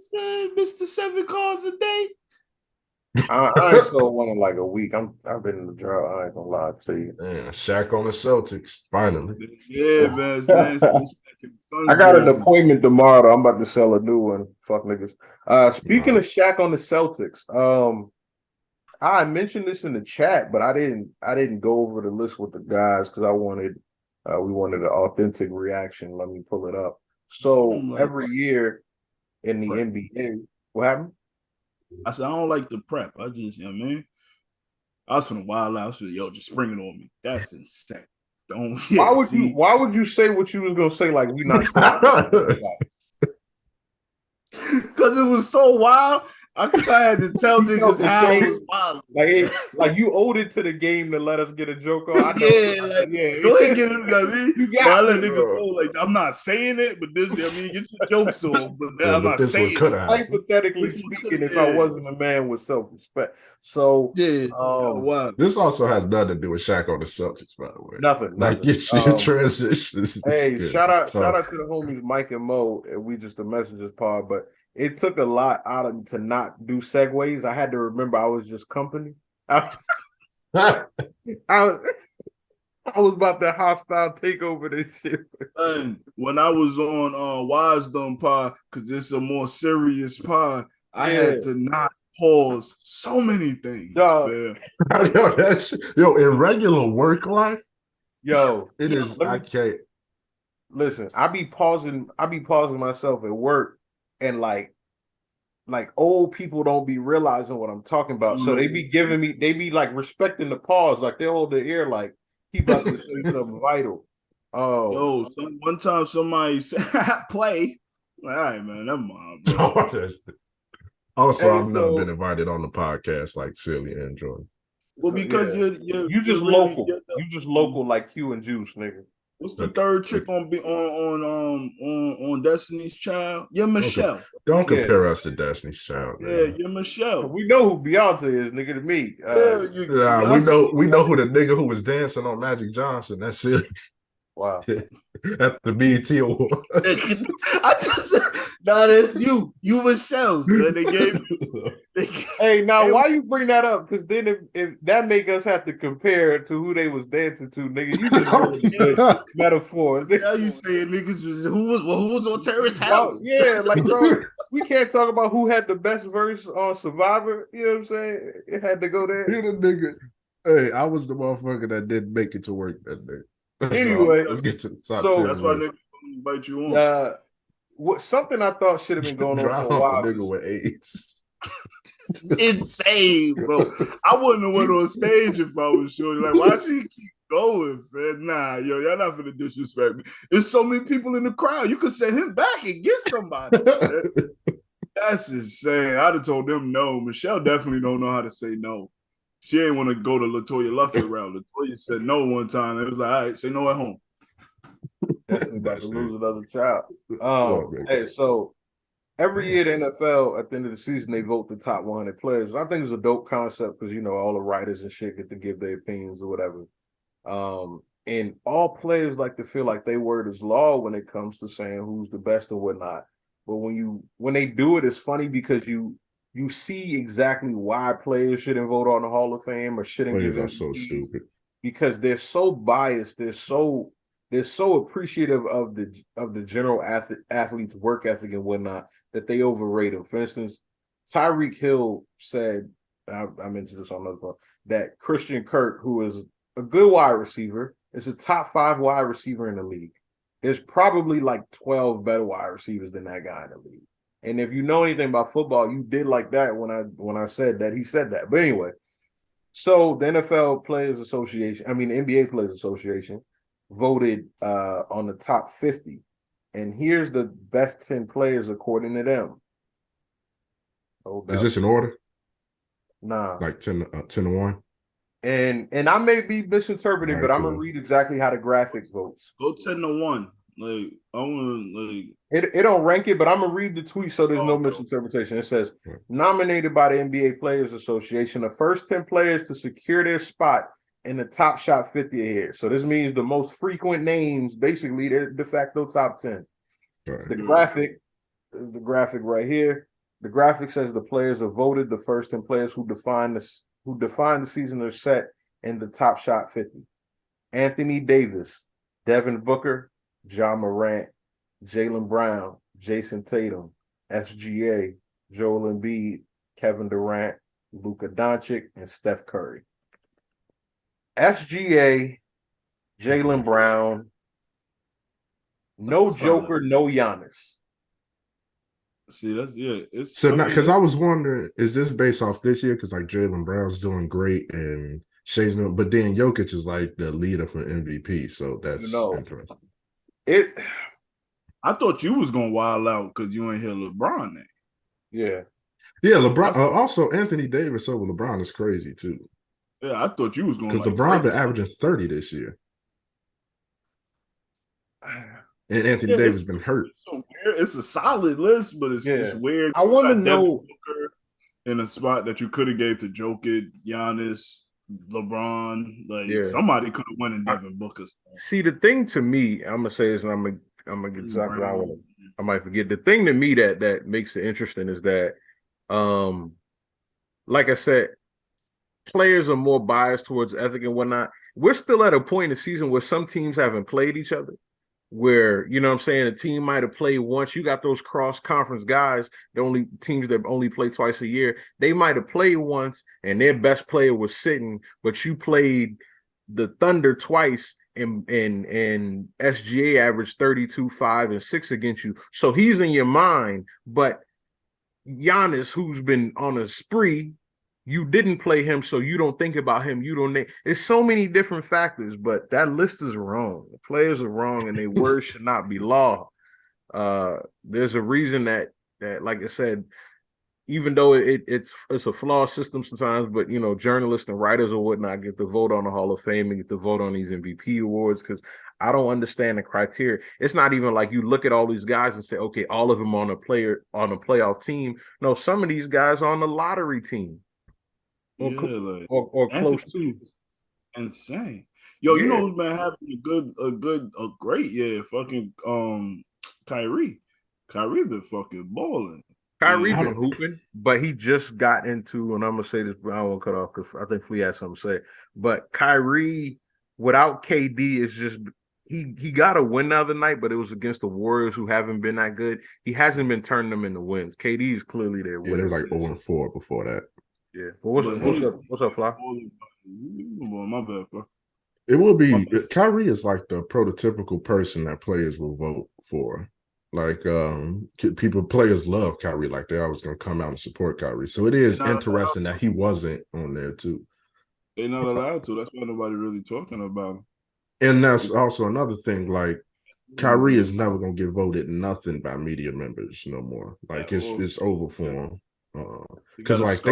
said Mr. 7 calls a day. I ain't sold one in like a week. I've been in the drought. I ain't gonna lie to you. Man, Shaq on the Celtics, finally. Yeah, man, it's nasty. I got an appointment tomorrow. Though. I'm about to sell a new one. Fuck niggas. Speaking of Shaq on the Celtics, I mentioned this in the chat, but I didn't go over the list with the guys because we wanted an authentic reaction. Let me pull it up. So every year in the NBA, what happened? I said I don't like the prep. I just, you know what I mean? I was from the wild out. I was like, yo, just spring it on me. That's insane. Don't. Yeah, why would you say what you was gonna say? Like we not. Because it was so wild. I had to tell niggas how it was wild. Like you owed it to the game to let us get a joke on. I know. Yeah. Go ahead and get it. I mean, you got. I let niggas know, like I'm not saying it, but this. I mean, get your jokes on, but I'm not saying it. Hypothetically speaking, if I wasn't a man with self-respect, so wow. This also has nothing to do with Shaq on the Celtics, by the way. Nothing. Like your transitions. Hey, shout out to the homies Mike and Mo, and we just the messengers part, but. It took a lot out of me to not do segues. I had to remember I was just company. I was about that hostile takeover this shit. And when I was on Wisdom Pod, because it's a more serious pod, I had to not pause so many things. Man. In regular work life, it is. I can't listen. I be pausing myself at work. And like old people don't be realizing what I'm talking about. So they be like respecting the pause. Like they hold their ear like he about to say something vital. Oh, one time somebody said play. All right, man, never mind. Also, I've never been invited on the podcast like Celia and Jordan. Well, because you just local. You just local like Q and Juice, nigga. What's the third chick on Destiny's Child? You're Michelle. Okay. Don't compare us to Destiny's Child. Man. Yeah, you're Michelle. We know who Beyonce is, nigga. To me, we know who the nigga who was dancing on Magic Johnson. That's it. Wow. At the BET Award. That's you. You Michelle. So they gave. Hey, now why you bring that up? Because then if that make us have to compare to who they was dancing to, nigga, you just metaphors. Now you saying niggas who was on Terrace House? Yeah, like bro, we can't talk about who had the best verse on Survivor. You know what I'm saying? It had to go there. He the nigga. Hey, I was the motherfucker that didn't make it to work that day. Anyway, let's get to the top 10. That's why niggas invite you on. Something I thought should have been going on for a while. Nigga with AIDS. Insane, bro. I wouldn't have went on stage if I was sure. Like, why she keep going, man? Nah, yo, y'all not gonna disrespect me. There's so many people in the crowd. You could send him back and get somebody. That's insane. I'd have told them no. Michelle definitely don't know how to say no. She ain't want to go to LaToya Luckett route. LaToya said no one time. It was like, all right, say no at home. Definitely about to lose another child. Hey, so every year the NFL, at the end of the season, they vote the top 100 players. I think it's a dope concept because, all the writers and shit get to give their opinions or whatever. And all players like to feel like their word is law when it comes to saying who's the best and whatnot. But when they do it, it's funny because you see exactly why players shouldn't vote on the Hall of Fame or shouldn't give them. So stupid because they're so biased. They're so appreciative of the general athlete's work ethic and whatnot that they overrate him. For instance, Tyreek Hill said, I mentioned this on another point, that Christian Kirk, who is a good wide receiver, is a top 5 wide receiver in the league. There's probably like 12 better wide receivers than that guy in the league. And if you know anything about football, you did like that when I said that. He said that. But anyway, so the NBA Players Association voted on the top 50. And here's the best 10 players according to them. Is this in order? Nah. Like 10 to 1? And I may be misinterpreting, but I'm gonna read exactly how the graphic votes. Go 10 to 1. Like I want to it don't rank it, but I'm gonna read the tweet so there's no misinterpretation. It says nominated by the NBA Players Association, the first 10 players to secure their spot in the Top Shot 50 here. So this means the most frequent names, basically they're de facto top 10. Right. The graphic right here The graphic says the players are voted. The first 10 players who define the season are set in the top shot 50. Anthony Davis, Devin Booker, John Morant, Jaylen Brown, Jason Tatum, SGA, Joel Embiid, Kevin Durant, Luka Doncic, and Steph Curry. SGA, Jaylen Brown, no Joker, no Giannis. See, it's so now because I was wondering, is this based off this year? Because like Jaylen Brown's doing great and Shay's doing, but then Jokic is like the leader for MVP, so that's interesting. I thought you was gonna wild out because you ain't hear LeBron name. Yeah, LeBron. Also, Anthony Davis over LeBron is crazy too. Yeah, I thought you was going because LeBron been averaging 30 this year. And Anthony Davis been hurt. It's a solid list, but it's weird. I want to know in a spot that you could have gave to Jokic, Giannis, LeBron. Somebody could have won in Devin Booker's. See, the thing to me, I'm gonna say this, and I'm gonna get exactly what I want. I might forget. The thing to me that makes it interesting is that, like I said, players are more biased towards ethic and whatnot. We're still at a point in the season where some teams haven't played each other. Where, you know what I'm saying, a team might have played once. You got those cross-conference guys, the only teams that only play twice a year. They might have played once, and their best player was sitting, but you played the Thunder twice, and SGA averaged 32, 5, and 6 against you. So he's in your mind, but Giannis, who's been on a spree, you didn't play him, so you don't think about him. You don't. There's so many different factors, but that list is wrong. The players are wrong, and their words should not be law. There's a reason that, like I said, even though it's a flawed system sometimes, but you know, journalists and writers or whatnot get to vote on the Hall of Fame and get to vote on these MVP awards because I don't understand the criteria. It's not even like you look at all these guys and say, okay, all of them on a playoff team. No, some of these guys are on the lottery team. Or close to. Insane. Yo, you know who's been having a great year? Fucking Kyrie. Kyrie been fucking balling. Kyrie been hooping, but he just got into, and I'm gonna say this, but I don't want to cut off because I think Flea had something to say. But Kyrie, without KD, is just he got a win the other night, but it was against the Warriors who haven't been that good. He hasn't been turning them into wins. KD is clearly there. Yeah, it was like 0-4 before that. Yeah. Well, what's up, Fly? My bad, bro. It will be Kyrie is like the prototypical person that players will vote for. Like players love Kyrie, like they're always gonna come out and support Kyrie. So it is interesting that he wasn't on there too. They're not allowed to. That's why nobody really talking about him. And that's also another thing, like Kyrie is never gonna get voted nothing by media members no more. Like it's over for him. Because like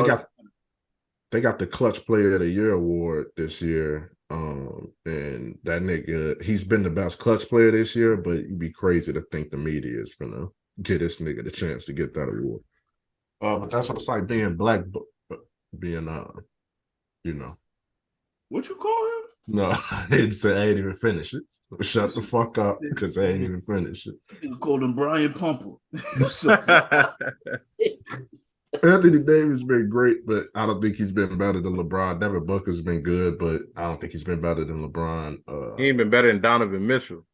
they got the Clutch Player of the Year award this year, and that nigga, he's been the best clutch player this year. But you'd be crazy to think the media is gonna get this nigga the chance to get that award. But that's what it's like being black, being you know. What you call him? No, I didn't say I ain't even finish it. So shut the fuck up because I ain't even finished it. You called him Brian Pumper. Anthony Davis been great, but I don't think he's been better than LeBron. Devin Booker's been good, but I don't think he's been better than LeBron. He ain't been better than Donovan Mitchell.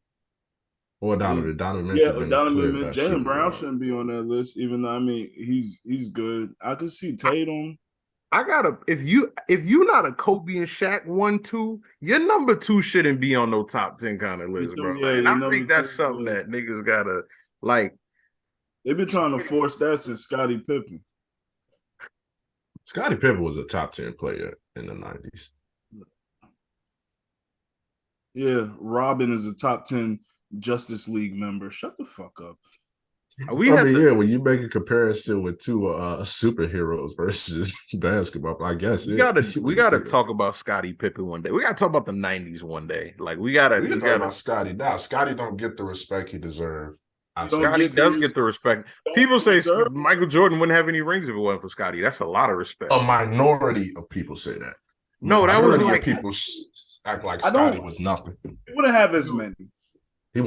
Or Donovan Mitchell. Yeah, Donovan Mitchell. Jaylen Brown shouldn't be on that list, even though he's good. I could see Tatum. If you're not a Kobe and Shaq 1-2, your number 2 shouldn't be on no top 10 kind of list, bro. Yeah, and I think that's something that niggas gotta like. They've been trying to force that since Scottie Pippen. Scottie Pippen was a top 10 player in the 90s. Yeah, Robin is a top 10 Justice League member. Shut the fuck up. When you make a comparison with two superheroes versus basketball, I guess we gotta talk about Scottie Pippen one day. We gotta talk about the 90s one day. Like we can talk about Scottie. Now Scottie don't get the respect he deserves. Scottie does get the respect. People say Michael Jordan wouldn't have any rings if it wasn't for Scottie. That's a lot of respect. A minority of people say that. No, that was like people act like Scottie was nothing. He wouldn't have as many.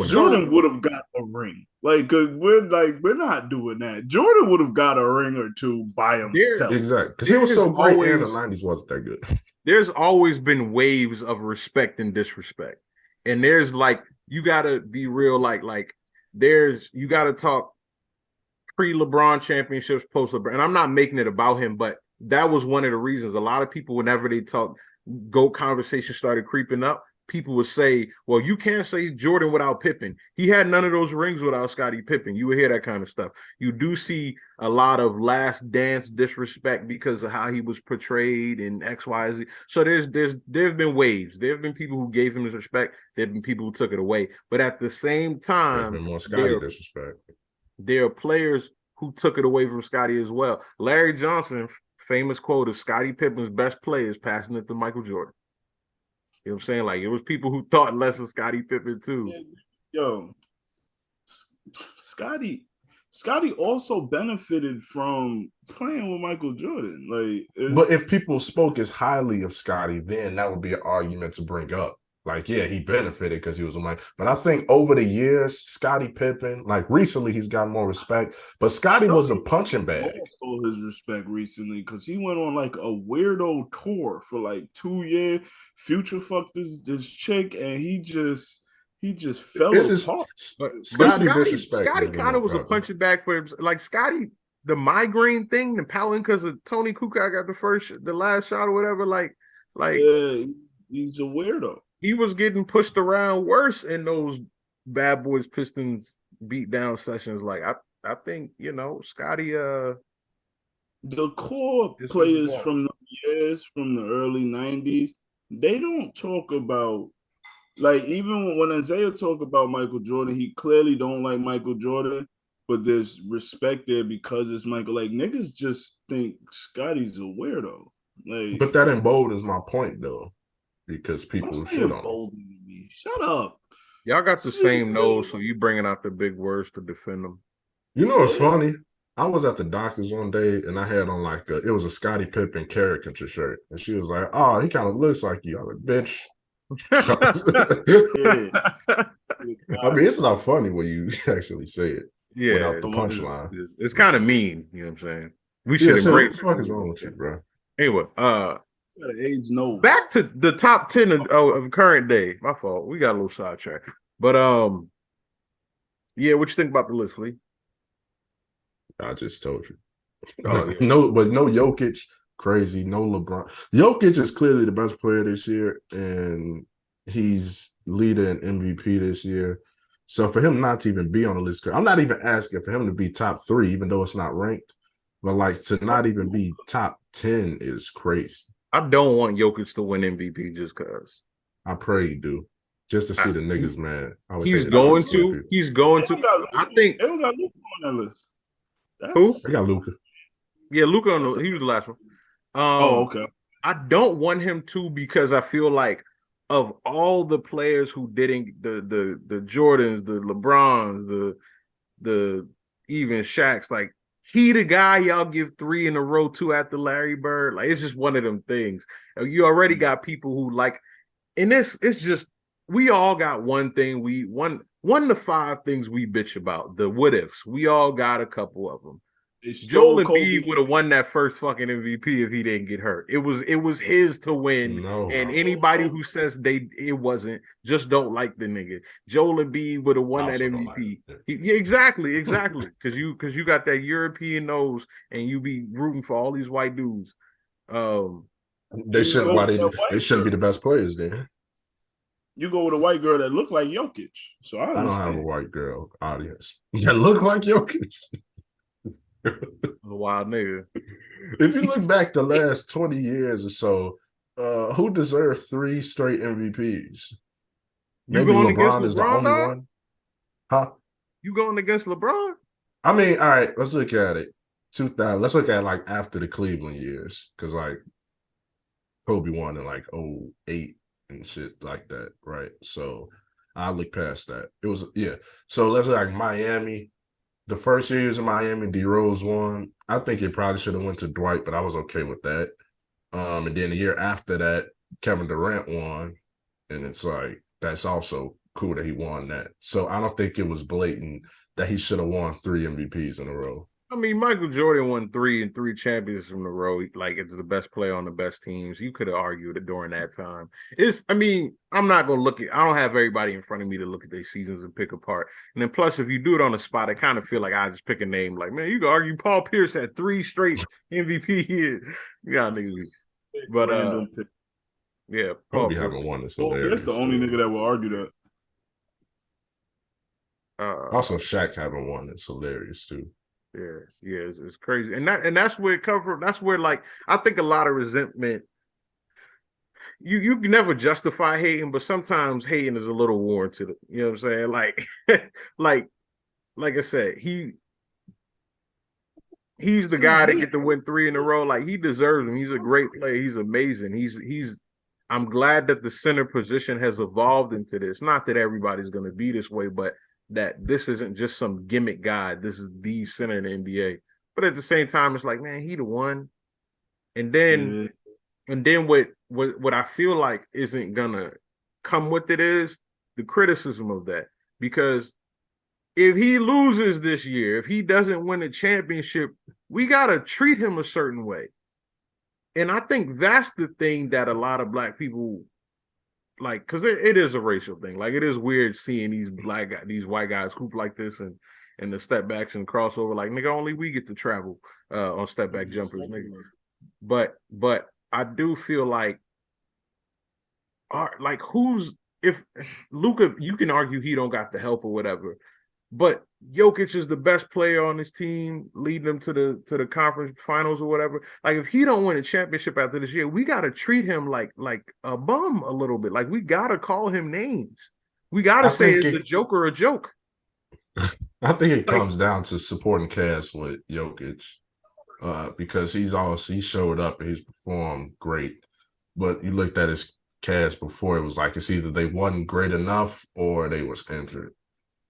Jordan would have got a ring. Cause we're not doing that. Jordan would have got a ring or two by himself. Exactly. Because he was so great and the 90s wasn't that good. There's always been waves of respect and disrespect. And there's you gotta be real, you gotta talk pre-LeBron championships, post-LeBron. And I'm not making it about him, but that was one of the reasons. A lot of people, whenever they talk, GOAT conversation started creeping up, people would say, well, you can't say Jordan without Pippen. He had none of those rings without Scottie Pippen. You would hear that kind of stuff. You do see a lot of last dance disrespect because of how he was portrayed in X, Y, Z. So there's been waves. There have been people who gave him his respect. There have been people who took it away. But at the same time, there's been more Scottie disrespect. There are players who took it away from Scottie as well. Larry Johnson, famous quote of Scottie Pippen's best play is passing it to Michael Jordan. You know what I'm saying? It was people who thought less of Scottie Pippen too. Yo, Scottie also benefited from playing with Michael Jordan. But if people spoke as highly of Scottie, then that would be an argument to bring up. Yeah, he benefited because he was a Mike. But I think over the years, Scottie Pippen, recently he's gotten more respect. But Scottie was a punching bag. He stole his respect recently because he went on a weirdo tour for 2 years. Future fucked this chick, and he just fell apart. Scottie kind of was a punching bag for him. Scottie, the migraine thing, the pouting because of Tony Kukoc got the last shot or whatever. Yeah, he's a weirdo. He was getting pushed around worse in those Bad Boys Pistons beat down sessions. I think, Scottie the core players from the early 90s, they don't talk about even when Isaiah talk about Michael Jordan, he clearly don't like Michael Jordan, but there's respect there because it's Michael. Niggas just think Scottie's a weirdo. But that emboldens my point though. Because people shit on me. Shut up. Y'all got the same nose, so you bringing out the big words to defend them. You know what's funny? I was at the doctor's one day and I had on it was a Scottie Pippen caricature shirt. And she was like, oh, he kind of looks like you. I was like, bitch. I mean, it's not funny when you actually say it without the punchline. It's kind of mean, you know what I'm saying? We should embrace it. What the fuck is wrong with you, bro? Anyway, age no. Back to the top 10 of current day. My fault. We got a little sidetracked. But yeah, what you think about the list, Lee? I just told you. No Jokic, crazy. No LeBron. Jokic is clearly the best player this year, and he's leader in MVP this year. So for him not to even be on the list, I'm not even asking for him to be top 3, even though it's not ranked. But to not even be top 10 is crazy. I don't want Jokic to win MVP just because. I pray you do. Just to see the niggas, man. He's going to. I think they don't got Luka on that list. Who? They got Luka. Yeah, Luka he was the last one. Okay. I don't want him to because I feel like of all the players who didn't the Jordans, the LeBrons, the even Shaqs, he the guy y'all give 3 in a row to after Larry Bird. It's just one of them things. You already got people who and it's just we all got one thing one to 5 things we bitch about. The what ifs. We all got a couple of them. Joel Embiid would have won that first fucking MVP if he didn't get hurt. It was his to win. And anybody who says it wasn't just don't like the nigga. Joel Embiid would have won that MVP. Exactly. Because you got that European nose and you be rooting for all these white dudes. They shouldn't be the best players then. You go with a white girl that look like Jokic. So I don't have a white girl audience that look like Jokic. A wild nigga. If you look back the last 20 years or so, who deserved 3 straight MVPs? Maybe LeBron is the only one. Huh? You going against LeBron? I mean, all right, let's look at it. 2000. Let's look at after the Cleveland years, because Kobe won in 08 and shit like that, right? So I'll look past that. It was So let's Miami. The first years in Miami, D Rose won. I think it probably should have went to Dwight, but I was okay with that. And then the year after that, Kevin Durant won, and it's that's also cool that he won that. So I don't think it was blatant that he should have won 3 MVPs in a row. I mean, Michael Jordan won 3 and 3 championships in a row. Like, it's the best player on the best teams. You could have argued it during that time. I'm not going to I don't have everybody in front of me to look at their seasons and pick apart. And then plus, if you do it on the spot, I kind of feel like I just pick a name. Like, man, you can argue Paul Pierce had 3 straight MVP years. Yeah, niggas. But, yeah. Kobe haven't won this. That's the only nigga that will argue that. Also, Shaq haven't won. It's hilarious too. Yeah, it's crazy, and that's where it comes from. That's where, like, I think a lot of resentment. You can never justify hating, but sometimes hating is a little warranted. You know what I'm saying? Like, like I said, he's the guy that get to win 3 in a row. Like, he deserves them. He's a great player. He's amazing. I'm glad that the center position has evolved into this. Not that everybody's going to be this way, but that this isn't just some gimmick guy. This is the center in the NBA. But at the same time, it's like, man, he the one. And then what I feel like isn't gonna come with it is the criticism of that. Because if he loses this year, if he doesn't win a championship, we gotta treat him a certain way. And I think that's the thing that a lot of black people like, because it is a racial thing. Like, it is weird seeing these white guys hoop like this and the step backs and crossover. Like, nigga, only we get to travel on step back jumpers, nigga. But I do feel like if Luka, you can argue he don't got the help or whatever, but Jokic is the best player on his team, leading them to the conference finals or whatever. Like, if he don't win a championship after this year, we got to treat him like a bum a little bit. Like, we got to call him names. We got to say, is the Joker a joke? I think it comes down to supporting cast with Jokic, because he showed up and he's performed great. But you looked at his cast before, it was like it's either they wasn't great enough or they was injured.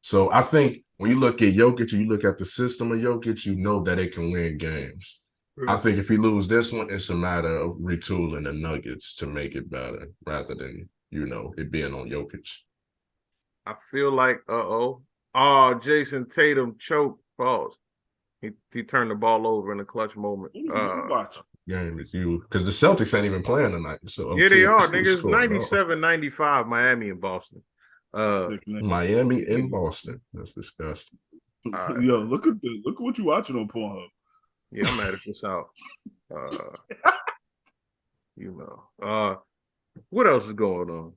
So I think when you look at Jokic and you look at the system of Jokic, you know that it can win games. I think if he lose this one, it's a matter of retooling the Nuggets to make it better rather than, it being on Jokic. I feel like, Jason Tatum choked. Pause. He turned the ball over in a clutch moment. Watch. Game with you. Because the Celtics ain't even playing tonight. So yeah, they are. Niggas 97-95, Miami and Boston. Miami and Boston. That's disgusting. Right. Yo, look at what you watching on Pornhub. Yeah, I'm mad at this out. What else is going on?